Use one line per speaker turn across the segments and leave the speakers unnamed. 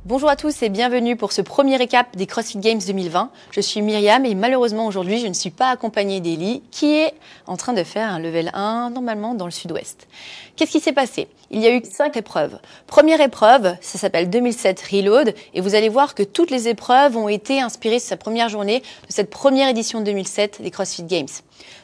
Bonjour à tous et bienvenue pour ce premier récap des CrossFit Games 2020. Je suis Myriam et malheureusement aujourd'hui je ne suis pas accompagnée d'Eli qui est en train de faire un level 1 normalement dans le sud-ouest. Qu'est-ce qui s'est passé? Il y a eu 5 épreuves. Première épreuve, ça s'appelle 2007 Reload et vous allez voir que toutes les épreuves ont été inspirées de sa première journée de cette première édition 2007 des CrossFit Games.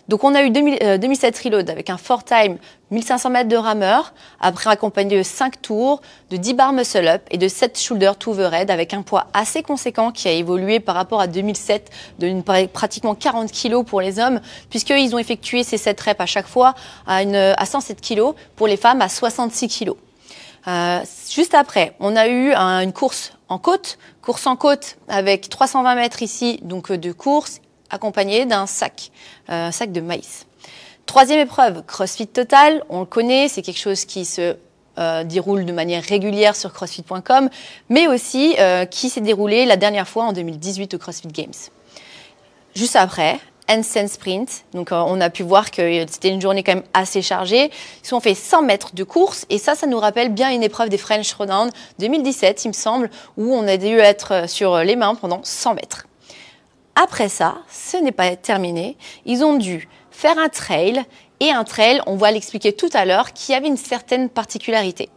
Donc on a eu 2007 Reload avec un 4 time 1500 mètres de rameur, après accompagné de 5 tours, de 10 bar muscle up et de 7 shoulder to overhead avec un poids assez conséquent qui a évolué par rapport à 2007 de pratiquement 40 kg pour les hommes puisqu'ils ont effectué ces 7 reps à chaque fois à 107 kg, pour les femmes à 66 kg. Juste après, on a eu une course en côte avec 320 mètres ici, donc de course accompagné d'un sac de maïs. Troisième épreuve, CrossFit Total, on le connaît, c'est quelque chose qui se déroule de manière régulière sur crossfit.com, mais aussi qui s'est déroulé la dernière fois en 2018 au CrossFit Games. Juste après, handstand sprint, donc on a pu voir que c'était une journée quand même assez chargée. Ils ont fait 100 mètres de course et ça nous rappelle bien une épreuve des French Throwdown 2017, il me semble, où on a dû être sur les mains pendant 100 mètres. Après ça, ce n'est pas terminé. Ils ont dû faire un trail, et un trail, on va l'expliquer tout à l'heure, qui avait une certaine particularité.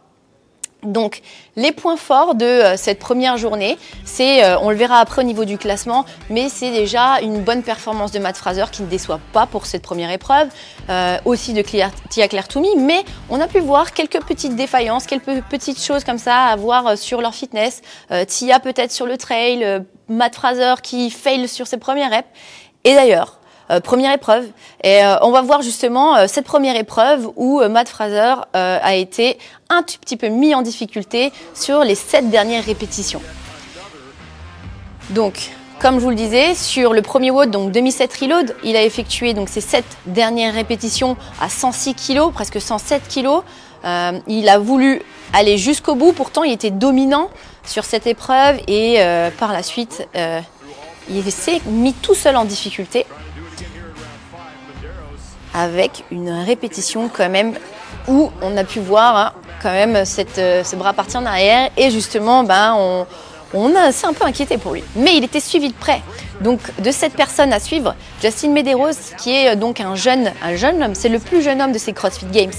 Donc, les points forts de cette première journée, c'est, on le verra après au niveau du classement, mais c'est déjà une bonne performance de Matt Fraser qui ne déçoit pas pour cette première épreuve, aussi de Tia Claire Toomey, mais on a pu voir quelques petites défaillances, quelques petites choses comme ça à voir sur leur fitness. Tia peut-être sur le trail, Matt Fraser qui fail sur ses premières reps. Et d'ailleurs, première épreuve, et on va voir justement cette première épreuve où Matt Fraser a été un tout petit peu mis en difficulté sur les 7 dernières répétitions. Donc, comme je vous le disais, sur le premier WOD, donc 2007 Reload, il a effectué donc ces 7 dernières répétitions à 106 kg, presque 107 kg. Il a voulu aller jusqu'au bout, pourtant il était dominant sur cette épreuve et par la suite, il s'est mis tout seul en difficulté avec une répétition quand même où on a pu voir quand même ce bras parti en arrière et justement on s'est un peu inquiété pour lui. Mais il était suivi de près. Donc de cette personne à suivre, Justin Medeiros qui est donc un jeune homme, c'est le plus jeune homme de ces CrossFit Games.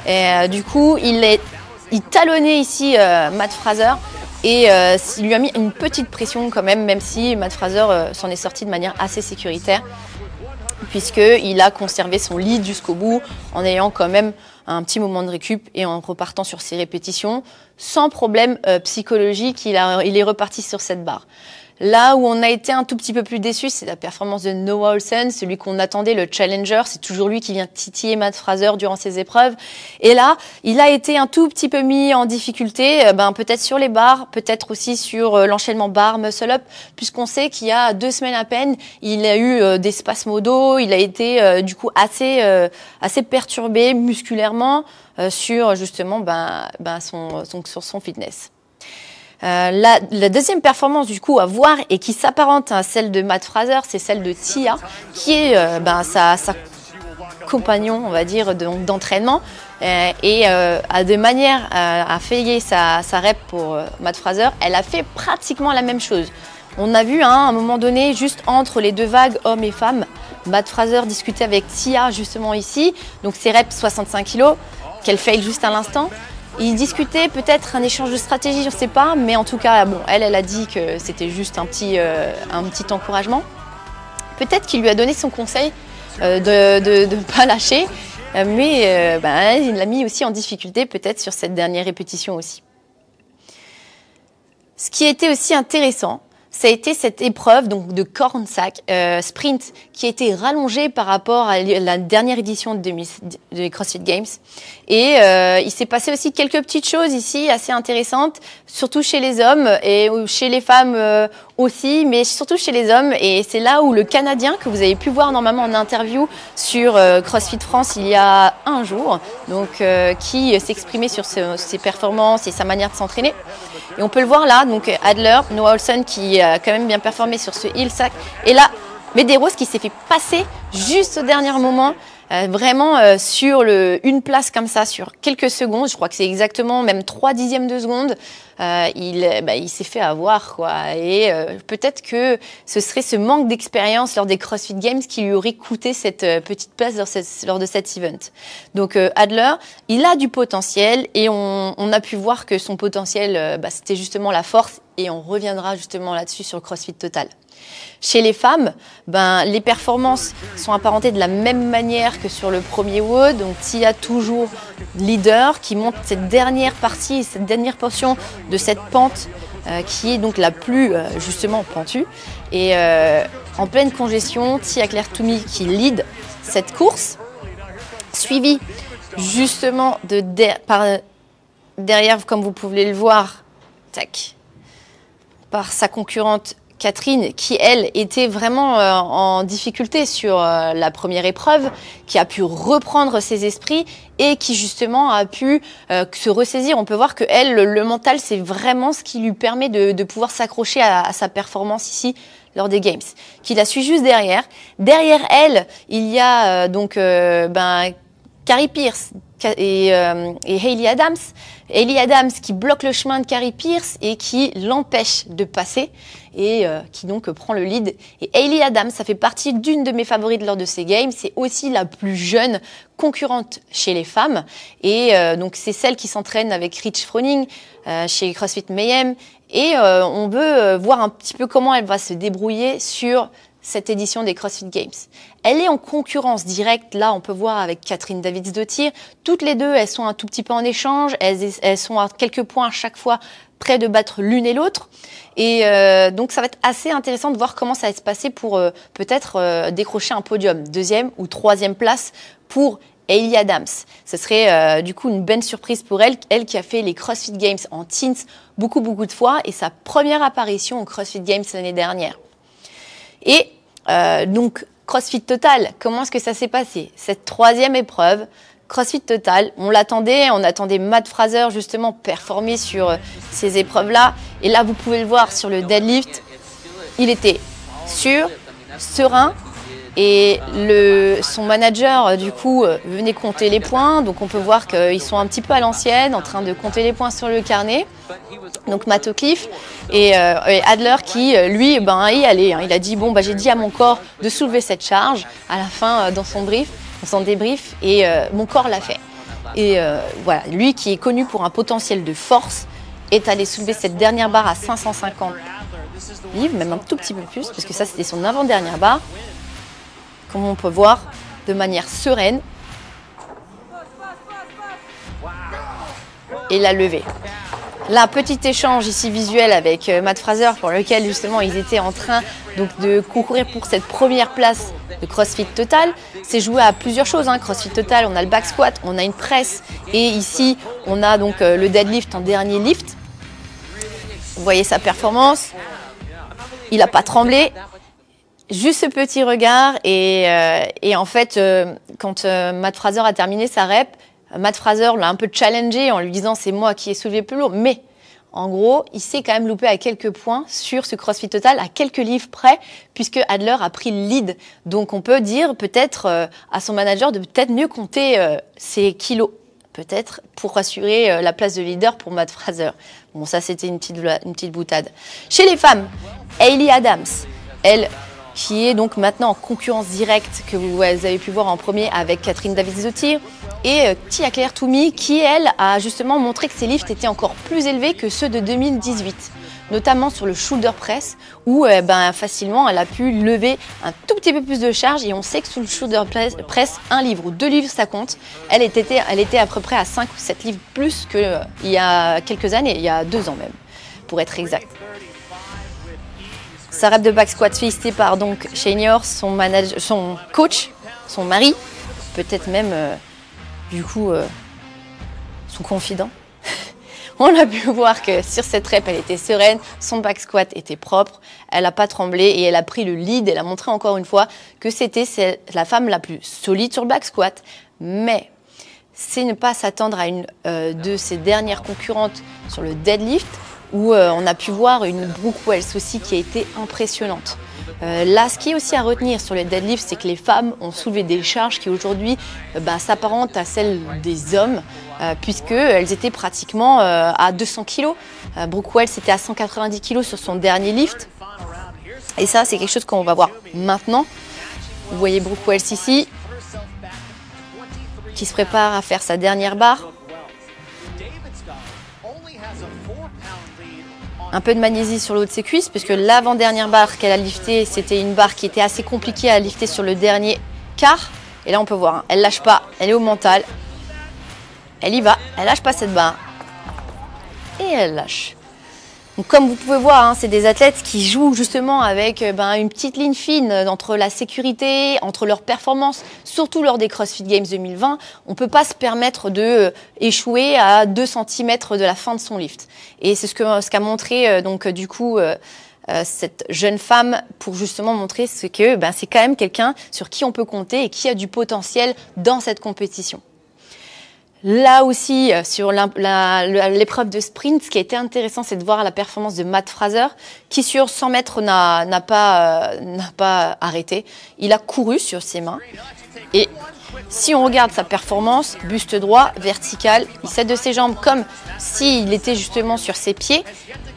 Et du coup il talonnait ici Matt Fraser et il lui a mis une petite pression quand même si Matt Fraser s'en est sorti de manière assez sécuritaire, puisqu'il a conservé son lead jusqu'au bout en ayant quand même un petit moment de récup et en repartant sur ses répétitions. Sans problème psychologique, il est reparti sur cette barre. Là où on a été un tout petit peu plus déçu, c'est la performance de Noah Ohlsen, celui qu'on attendait, le challenger. C'est toujours lui qui vient titiller Matt Fraser durant ses épreuves. Et là, il a été un tout petit peu mis en difficulté, peut-être sur les barres, peut-être aussi sur l'enchaînement barre muscle up, puisqu'on sait qu'il y a 2 semaines à peine, il a eu des spasmes au dos, il a été du coup assez perturbé musculairement sur justement sur son fitness. La deuxième performance du coup à voir et qui s'apparente à celle de Matt Fraser, c'est celle de Tia, qui est sa compagnon, on va dire, d'entraînement et à de manière à payer sa rep pour Matt Fraser, elle a fait pratiquement la même chose. On a vu à un moment donné, juste entre les 2 vagues hommes et femmes, Matt Fraser discutait avec Tia justement ici, donc ses reps 65 kg, qu'elle fail juste à l'instant. Ils discutaient peut-être un échange de stratégie, je ne sais pas, mais en tout cas, elle a dit que c'était juste un petit encouragement. Peut-être qu'il lui a donné son conseil de ne pas lâcher, mais il l'a mis aussi en difficulté, peut-être sur cette dernière répétition aussi. Ce qui était aussi intéressant, ça a été cette épreuve donc de corn sack sprint qui a été rallongée par rapport à la dernière édition de CrossFit Games. Et il s'est passé aussi quelques petites choses ici assez intéressantes, surtout chez les hommes et chez les femmes aussi, mais surtout chez les hommes. Et c'est là où le Canadien, que vous avez pu voir normalement en interview sur CrossFit France il y a un jour, donc qui s'exprimait sur ses performances et sa manière de s'entraîner. Et on peut le voir là, donc Adler, Noah Ohlsen qui a quand même bien performé sur ce heel sack. Et là, Medeiros qui s'est fait passer juste au dernier moment Vraiment sur une place comme ça, sur quelques secondes, je crois que c'est exactement même 3 dixièmes de seconde, il s'est fait avoir, quoi. Et peut-être que ce serait ce manque d'expérience lors des CrossFit Games qui lui aurait coûté cette petite place lors de cet event. Donc Adler, il a du potentiel et on a pu voir que son potentiel, c'était justement la force, et on reviendra justement là-dessus sur le CrossFit Total. Chez les femmes, les performances sont apparentées de la même manière que sur le premier WOD. Donc Tia, toujours leader, qui monte cette dernière partie, cette dernière portion de cette pente qui est donc la plus justement pentue. Et en pleine congestion, Tia Claire Toomey qui lead cette course, suivie justement par derrière, comme vous pouvez le voir, par sa concurrente Catherine, qui, elle, était vraiment en difficulté sur la première épreuve, qui a pu reprendre ses esprits et qui, justement, a pu se ressaisir. On peut voir que elle, le mental, c'est vraiment ce qui lui permet de pouvoir s'accrocher à sa performance ici lors des Games. Qui la suit juste derrière. Derrière elle, il y a Carrie Pierce et Hayley Adams. Hayley Adams qui bloque le chemin de Carrie Pierce et qui l'empêche de passer et qui donc prend le lead. Et Hayley Adams, ça fait partie d'une de mes favorites lors de ces games. C'est aussi la plus jeune concurrente chez les femmes. Et donc c'est celle qui s'entraîne avec Rich Froning chez CrossFit Mayhem. Et on veut voir un petit peu comment elle va se débrouiller sur cette édition des CrossFit Games. Elle est en concurrence directe, là on peut voir avec Catherine Davids-Dottir. Toutes les deux, elles sont un tout petit peu en échange, elles sont à quelques points à chaque fois près de battre l'une et l'autre. Et donc ça va être assez intéressant de voir comment ça va se passer pour peut-être décrocher un podium, 2e ou 3e place pour Hayley Adams. Ce serait du coup une belle surprise pour elle, elle qui a fait les CrossFit Games en teens beaucoup de fois et sa première apparition aux CrossFit Games l'année dernière. Et donc, CrossFit Total, comment est-ce que ça s'est passé? Cette 3e épreuve, CrossFit Total, on attendait Matt Fraser justement performer sur ces épreuves-là. Et là, vous pouvez le voir sur le deadlift, il était sûr, serein. Et son manager, du coup, venait compter les points. Donc, on peut voir qu'ils sont un petit peu à l'ancienne, en train de compter les points sur le carnet. Donc, Matt O'Keefe et Adler qui, lui, y allait. Il a dit, j'ai dit à mon corps de soulever cette charge à la fin dans son débrief, et mon corps l'a fait. Et voilà, lui qui est connu pour un potentiel de force, est allé soulever cette dernière barre à 550 livres, même un tout petit peu plus, parce que ça, c'était son avant-dernière barre. Comme on peut voir, de manière sereine, et l'a levé. Là, petit échange ici visuel avec Matt Fraser, pour lequel justement ils étaient en train donc, de concourir pour cette première place de CrossFit Total. C'est joué à plusieurs choses, CrossFit Total, on a le back squat, on a une presse, et ici on a donc le deadlift en dernier lift. Vous voyez sa performance, il n'a pas tremblé. Juste ce petit regard et en fait, quand Matt Fraser a terminé sa rep, Matt Fraser l'a un peu challengé en lui disant c'est moi qui ai soulevé plus lourd. Mais en gros, il s'est quand même loupé à quelques points sur ce CrossFit Total, à quelques livres près, puisque Adler a pris le lead. Donc on peut dire peut-être à son manager de peut-être mieux compter ses kilos, peut-être pour assurer la place de leader pour Matt Fraser. Bon, ça c'était une petite boutade. Chez les femmes, Hayley Adams, elle, qui est donc maintenant en concurrence directe, que vous avez pu voir en premier avec Catherine Davids-Dottir, et Tia Claire Toomey, qui, elle, a justement montré que ses lifts étaient encore plus élevés que ceux de 2018, notamment sur le shoulder press, où facilement elle a pu lever un tout petit peu plus de charge, et on sait que sous le shoulder press, 1 livre ou 2 livres, ça compte. Elle était à peu près à 5 ou 7 livres plus qu'il y a quelques années, il y a 2 ans même, pour être exact. Sa rep de back squat félicitée par donc Shane York, son coach, son mari, peut-être même son confident. On a pu voir que sur cette rep, elle était sereine, son back squat était propre, elle n'a pas tremblé et elle a pris le lead. Elle a montré encore une fois que c'était la femme la plus solide sur le back squat. Mais c'est ne pas s'attendre à une de ses dernières concurrentes sur le deadlift, où on a pu voir une Brooke Wells aussi qui a été impressionnante. Là, ce qui est aussi à retenir sur les deadlifts, c'est que les femmes ont soulevé des charges qui aujourd'hui s'apparentent à celles des hommes, puisqu'elles étaient pratiquement à 200 kg. Brooke Wells était à 190 kg sur son dernier lift. Et ça, c'est quelque chose qu'on va voir maintenant. Vous voyez Brooke Wells ici, qui se prépare à faire sa dernière barre. Un peu de magnésie sur le haut de ses cuisses, puisque l'avant-dernière barre qu'elle a liftée, c'était une barre qui était assez compliquée à lifter sur le dernier quart. Et là, on peut voir, hein, elle lâche pas, elle est au mental. Elle y va, elle lâche pas cette barre. Et elle lâche. Donc, comme vous pouvez voir, hein, c'est des athlètes qui jouent justement avec une petite ligne fine entre la sécurité, entre leur performance, surtout lors des CrossFit Games 2020. On ne peut pas se permettre de échouer à 2 cm de la fin de son lift. Et c'est ce qu'a montré cette jeune femme pour justement montrer que c'est quand même quelqu'un sur qui on peut compter et qui a du potentiel dans cette compétition. Là aussi, sur l'épreuve de sprint, ce qui a été intéressant, c'est de voir la performance de Matt Fraser, qui sur 100 mètres n'a pas arrêté. Il a couru sur ses mains. Et si on regarde sa performance, buste droit, vertical, il s'aide de ses jambes comme s'il était justement sur ses pieds.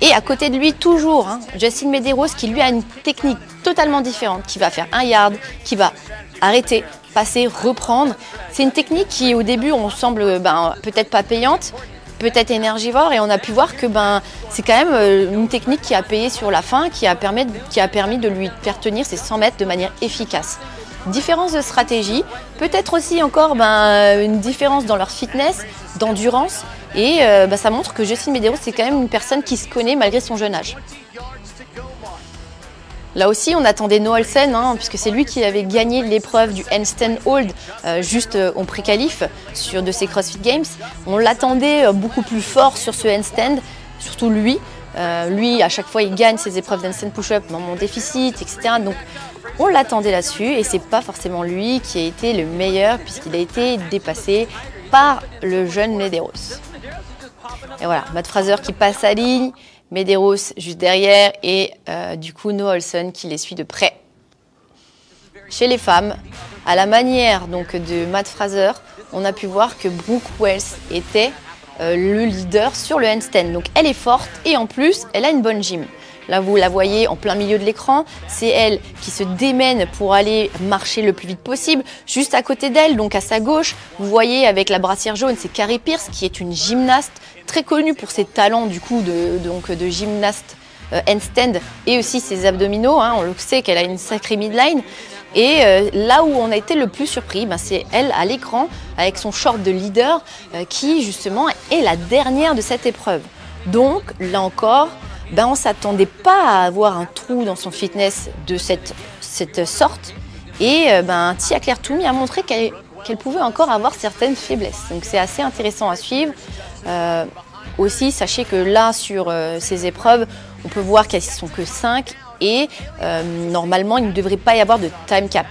Et à côté de lui, toujours, Justin Medeiros, qui lui a une technique totalement différente, qui va faire un yard, qui va arrêter, passer, reprendre. C'est une technique qui, au début, on semble peut-être pas payante, peut-être énergivore, et on a pu voir que c'est quand même une technique qui a payé sur la fin, qui a permis de lui faire tenir ses 100 mètres de manière efficace. Différence de stratégie, peut-être aussi encore une différence dans leur fitness, d'endurance, et ça montre que Justin Medeiros, c'est quand même une personne qui se connaît malgré son jeune âge. Là aussi, on attendait Noah Ohlsen, puisque c'est lui qui avait gagné l'épreuve du handstand hold juste en pré-qualif de ces CrossFit Games. On l'attendait beaucoup plus fort sur ce handstand, surtout lui. Lui, à chaque fois, il gagne ses épreuves d'handstand push-up dans mon déficit, etc. Donc, on l'attendait là-dessus et c'est pas forcément lui qui a été le meilleur puisqu'il a été dépassé par le jeune Medeiros. Et voilà, Matt Fraser qui passe sa ligne, Medeiros juste derrière et Noah Ohlsen qui les suit de près. Chez les femmes, à la manière de Matt Fraser, on a pu voir que Brooke Wells était le leader sur le handstand. Donc elle est forte et en plus, elle a une bonne gym. Là, vous la voyez en plein milieu de l'écran. C'est elle qui se démène pour aller marcher le plus vite possible. Juste à côté d'elle, donc à sa gauche, vous voyez avec la brassière jaune, c'est Carrie Pierce qui est une gymnaste très connue pour ses talents de gymnaste handstand et aussi ses abdominaux. On le sait qu'elle a une sacrée midline. Et là où on a été le plus surpris, c'est elle à l'écran avec son short de leader qui justement est la dernière de cette épreuve. Donc là encore, on ne s'attendait pas à avoir un trou dans son fitness de cette sorte. Et Tia Claire Toomey a montré qu'elle pouvait encore avoir certaines faiblesses. Donc c'est assez intéressant à suivre. Aussi, sachez que là, sur ces épreuves, on peut voir qu'elles ne sont que 5 et normalement, il ne devrait pas y avoir de time cap.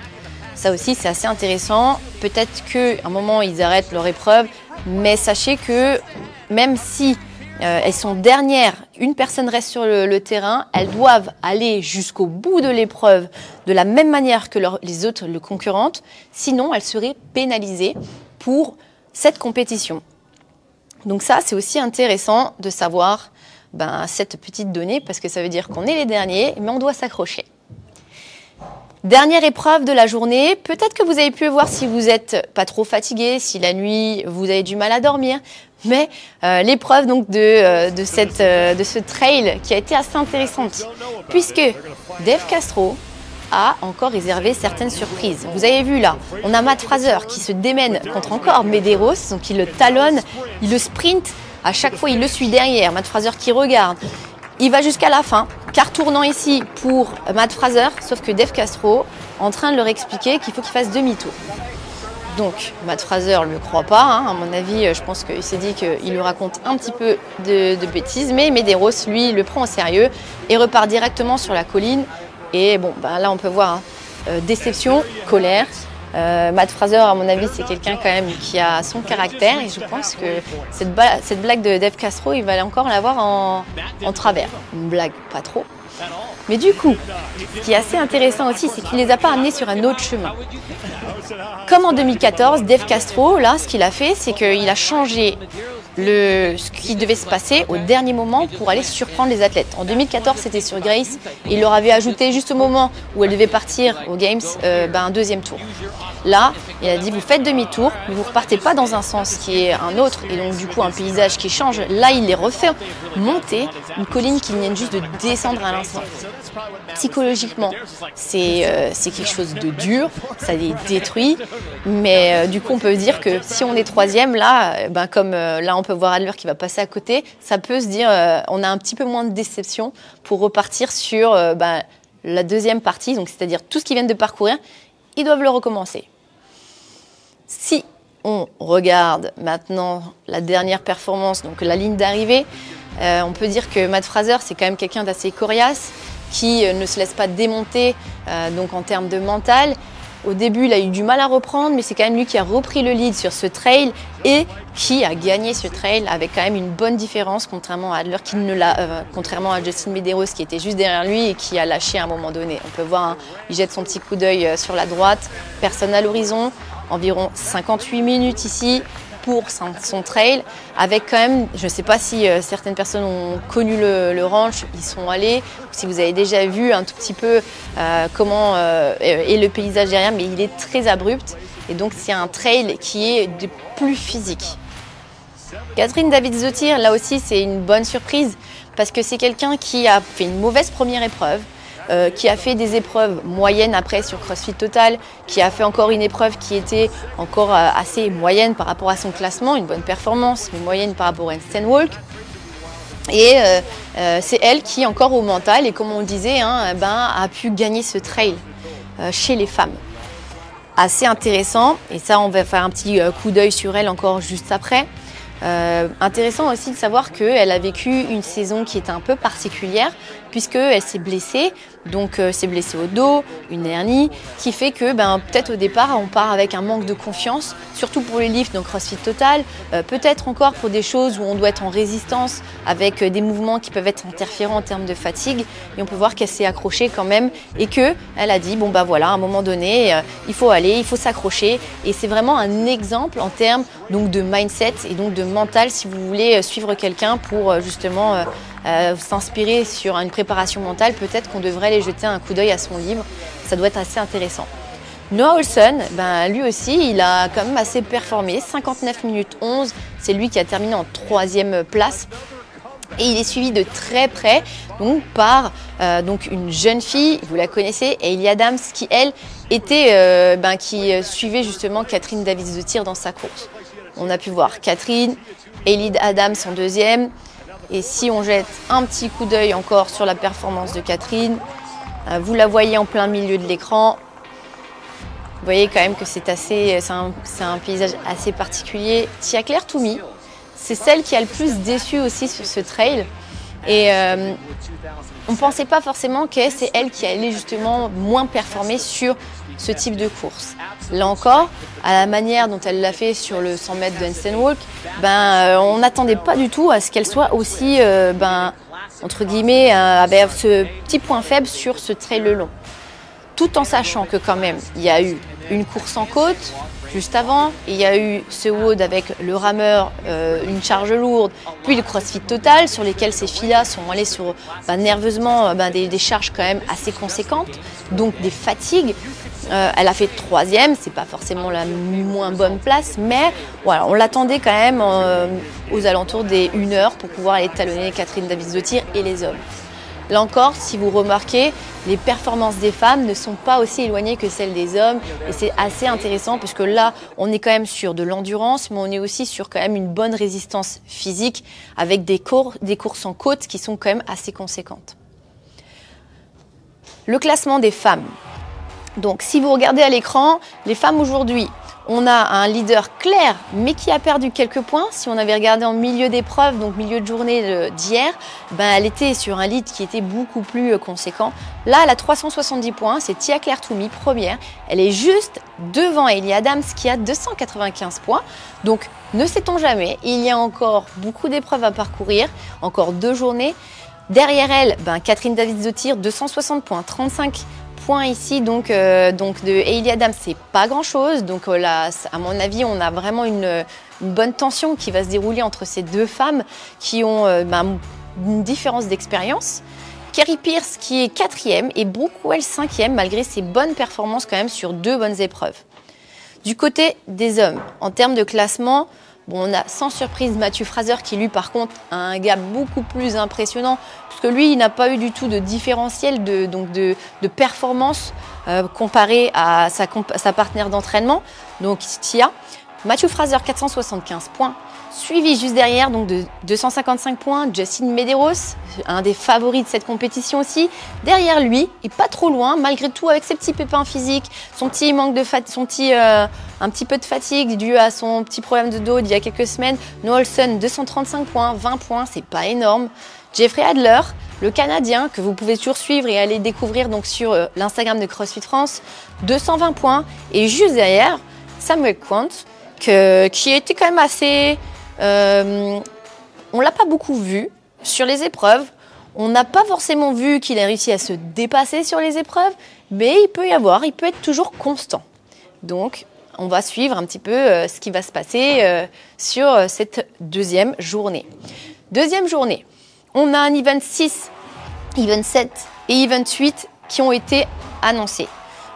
Ça aussi, c'est assez intéressant. Peut-être qu'à un moment, ils arrêtent leur épreuve, mais sachez que même si elles sont dernières, une personne reste sur le terrain, elles doivent aller jusqu'au bout de l'épreuve de la même manière que les autres concurrentes, sinon elles seraient pénalisées pour cette compétition. Donc ça, c'est aussi intéressant de savoir cette petite donnée, parce que ça veut dire qu'on est les derniers, mais on doit s'accrocher. Dernière épreuve de la journée, peut-être que vous avez pu voir si vous n'êtes pas trop fatigué, si la nuit vous avez du mal à dormir, mais l'épreuve de ce trail qui a été assez intéressante, puisque Dave Castro a encore réservé certaines surprises. Vous avez vu là, on a Matt Fraser qui se démène contre encore Medeiros, donc il le talonne, il le sprint, à chaque fois il le suit derrière, Matt Fraser qui regarde. Il va jusqu'à la fin, quart tournant ici pour Matt Fraser, sauf que Dave Castro est en train de leur expliquer qu'il faut qu'il fasse demi-tour. Donc Matt Fraser ne le croit pas, à mon avis, je pense qu'il s'est dit qu'il lui raconte un petit peu de bêtises, mais Medeiros, lui, le prend au sérieux et repart directement sur la colline. Et là on peut voir déception, colère. Matt Fraser, à mon avis, c'est quelqu'un quand même qui a son caractère et je pense que cette blague de Dave Castro, il va encore l'avoir en travers. Une blague, pas trop. Mais du coup, ce qui est assez intéressant aussi, c'est qu'il ne les a pas amenés sur un autre chemin. Comme en 2014, Dave Castro, là, ce qu'il a fait, c'est qu'il a changé ce qui devait se passer au dernier moment pour aller surprendre les athlètes. En 2014, c'était sur Grace. Il leur avait ajouté juste au moment où elle devait partir aux Games un deuxième tour. Là, il a dit, vous faites demi-tour, mais vous ne repartez pas dans un sens qui est un autre, et donc du coup un paysage qui change. Là, il les refait monter une colline qu'ils viennent juste de descendre à l'instant. Psychologiquement, c'est quelque chose de dur, ça les détruit, mais du coup on peut dire que si on est troisième, là, comme là on peut voir Adler qui va passer à côté, ça peut se dire on a un petit peu moins de déception pour repartir sur la deuxième partie, donc c'est-à-dire tout ce qu'ils viennent de parcourir, ils doivent le recommencer. Si on regarde maintenant la dernière performance, donc la ligne d'arrivée, on peut dire que Matt Fraser, c'est quand même quelqu'un d'assez coriace, qui ne se laisse pas démonter donc en termes de mental. Au début, il a eu du mal à reprendre, mais c'est quand même lui qui a repris le lead sur ce trail et qui a gagné ce trail avec quand même une bonne différence, contrairement à Adler, contrairement à Justin Medeiros qui était juste derrière lui et qui a lâché à un moment donné. On peut voir, il jette son petit coup d'œil sur la droite, personne à l'horizon, environ 58 minutes ici pour son trail, avec quand même, je ne sais pas si certaines personnes ont connu le ranch, ils sont allés, si vous avez déjà vu un tout petit peu comment est le paysage derrière, mais il est très abrupt et donc c'est un trail qui est de plus physique. Catherine Davids-Zottir, là aussi c'est une bonne surprise parce que c'est quelqu'un qui a fait une mauvaise première épreuve, qui a fait des épreuves moyennes après sur CrossFit Total, qui a fait encore une épreuve qui était encore assez moyenne par rapport à son classement, une bonne performance, mais moyenne par rapport à handstand walk. Et c'est elle qui, encore au mental, et comme on le disait, a pu gagner ce trail chez les femmes. Assez intéressant, et ça on va faire un petit coup d'œil sur elle encore juste après. Intéressant aussi de savoir qu'elle a vécu une saison qui était un peu particulière puisqu'elle s'est blessée, donc s'est blessée au dos, une hernie, qui fait que peut-être au départ on part avec un manque de confiance, surtout pour les lifts, donc CrossFit Total, peut-être encore pour des choses où on doit être en résistance avec des mouvements qui peuvent être interférents en termes de fatigue, et on peut voir qu'elle s'est accrochée quand même et qu'elle a dit voilà, à un moment donné il faut aller, il faut s'accrocher, et c'est vraiment un exemple en termes donc de mindset et donc de mental si vous voulez suivre quelqu'un pour justement s'inspirer sur une préparation mentale. Peut-être qu'on devrait aller jeter un coup d'œil à son livre, ça doit être assez intéressant. Noah Ohlsen, lui aussi, il a quand même assez performé, 59 minutes 11, c'est lui qui a terminé en 3e place. Et il est suivi de très près donc, par donc une jeune fille, vous la connaissez, Hayley Adams, qui elle était, qui suivait justement Catherine Davids-Zottir dans sa course. On a pu voir Catherine, Hayley Adams en 2e. Et si on jette un petit coup d'œil encore sur la performance de Catherine, vous la voyez en plein milieu de l'écran. Vous voyez quand même que c'est un paysage assez particulier. Tia-Claire Toomey, c'est celle qui a le plus déçu aussi sur ce trail. Et on ne pensait pas forcément que c'est elle qui allait justement moins performer sur ce type de course. Là encore, à la manière dont elle l'a fait sur le 100 mètres de handstand walk, on n'attendait pas du tout à ce qu'elle soit aussi, entre guillemets, ce petit point faible sur ce trail long. Tout en sachant que quand même, il y a eu une course en côte juste avant, il y a eu ce WOD avec le rameur, une charge lourde, puis le CrossFit Total sur lesquels ces filles-là sont allées sur nerveusement des charges quand même assez conséquentes, donc des fatigues. Elle a fait 3e, c'est pas forcément la moins bonne place, mais voilà, on l'attendait quand même aux alentours des 1 heure pour pouvoir aller talonner Catherine Davids-Zottir et les hommes. Là encore, si vous remarquez, les performances des femmes ne sont pas aussi éloignées que celles des hommes, et c'est assez intéressant puisque là, on est quand même sur de l'endurance, mais on est aussi sur quand même une bonne résistance physique avec des courses en côte qui sont quand même assez conséquentes. Le classement des femmes. Donc, si vous regardez à l'écran, les femmes aujourd'hui, on a un leader clair, mais qui a perdu quelques points. Si on avait regardé en milieu d'épreuve, donc milieu de journée d'hier, elle était sur un lead qui était beaucoup plus conséquent. Là, elle a 370 points, c'est Tia-Claire Toomey, première. Elle est juste devant Hayley Adams, qui a 295 points. Donc, ne sait-on jamais, il y a encore beaucoup d'épreuves à parcourir, encore 2 journées. Derrière elle, Catherine David-Zottir, 260 points, 35 points ici donc de Hailey Adams, c'est pas grand chose. Donc là, à mon avis, on a vraiment une bonne tension qui va se dérouler entre ces deux femmes qui ont une différence d'expérience. Carrie Pierce qui est 4e et Brooke Wells 5e malgré ses bonnes performances quand même sur 2 bonnes épreuves. Du côté des hommes, en termes de classement, on a sans surprise Matthew Fraser qui lui par contre a un gap beaucoup plus impressionnant parce que lui il n'a pas eu du tout de différentiel de performance comparé à sa partenaire d'entraînement, donc Tia. Matthew Fraser 475 points, suivi juste derrière donc de 255 points, Justin Medeiros, un des favoris de cette compétition aussi. Derrière lui, et pas trop loin, malgré tout avec ses petits pépins physiques, son petit manque de un petit peu de fatigue dû à son petit problème de dos d'il y a quelques semaines. Noah Ohlsen, 235 points, 20 points, c'est pas énorme. Jeffrey Adler, le Canadien, que vous pouvez toujours suivre et aller découvrir donc sur l'Instagram de CrossFit France, 220 points. Et juste derrière, Samuel Quant, qui était quand même assez... on l'a pas beaucoup vu sur les épreuves. On n'a pas forcément vu qu'il a réussi à se dépasser sur les épreuves, mais il peut être toujours constant. Donc, on va suivre un petit peu ce qui va se passer sur cette deuxième journée. Deuxième journée, on a un event 6, event 7 et event 8 qui ont été annoncés.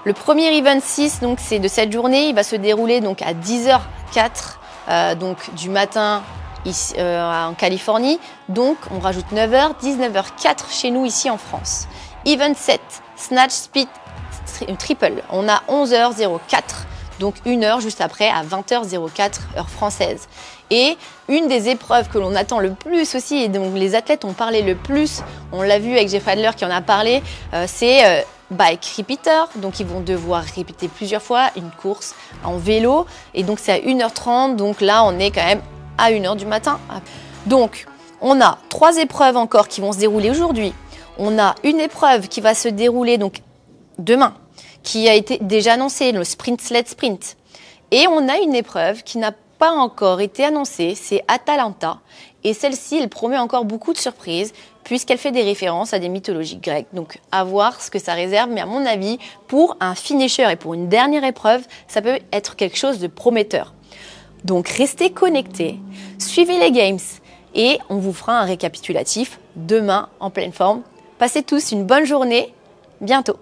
Le premier event 6, donc c'est de cette journée, il va se dérouler donc à 10h04 donc du matin ici, en Californie. Donc on rajoute 9h, 19h04 chez nous ici en France. Event 7, Snatch Speed Triple, on a 11h04. Donc 1 heure juste après à 20h04 heure française. Et une des épreuves que l'on attend le plus aussi, et dont les athlètes ont parlé le plus, on l'a vu avec Jeffrey Adler qui en a parlé, c'est bike repeater. Donc ils vont devoir répéter plusieurs fois une course en vélo. Et donc c'est à 1h30, donc là on est quand même à 1h du matin. Donc on a 3 épreuves encore qui vont se dérouler aujourd'hui. On a une épreuve qui va se dérouler donc demain, qui a été déjà annoncé, le sprint sled sprint. Et on a une épreuve qui n'a pas encore été annoncée, c'est Atalanta. Et celle-ci, elle promet encore beaucoup de surprises, puisqu'elle fait des références à des mythologies grecques. Donc, à voir ce que ça réserve. Mais à mon avis, pour un finisher et pour une dernière épreuve, ça peut être quelque chose de prometteur. Donc, restez connectés, suivez les games et on vous fera un récapitulatif demain en pleine forme. Passez tous une bonne journée, bientôt.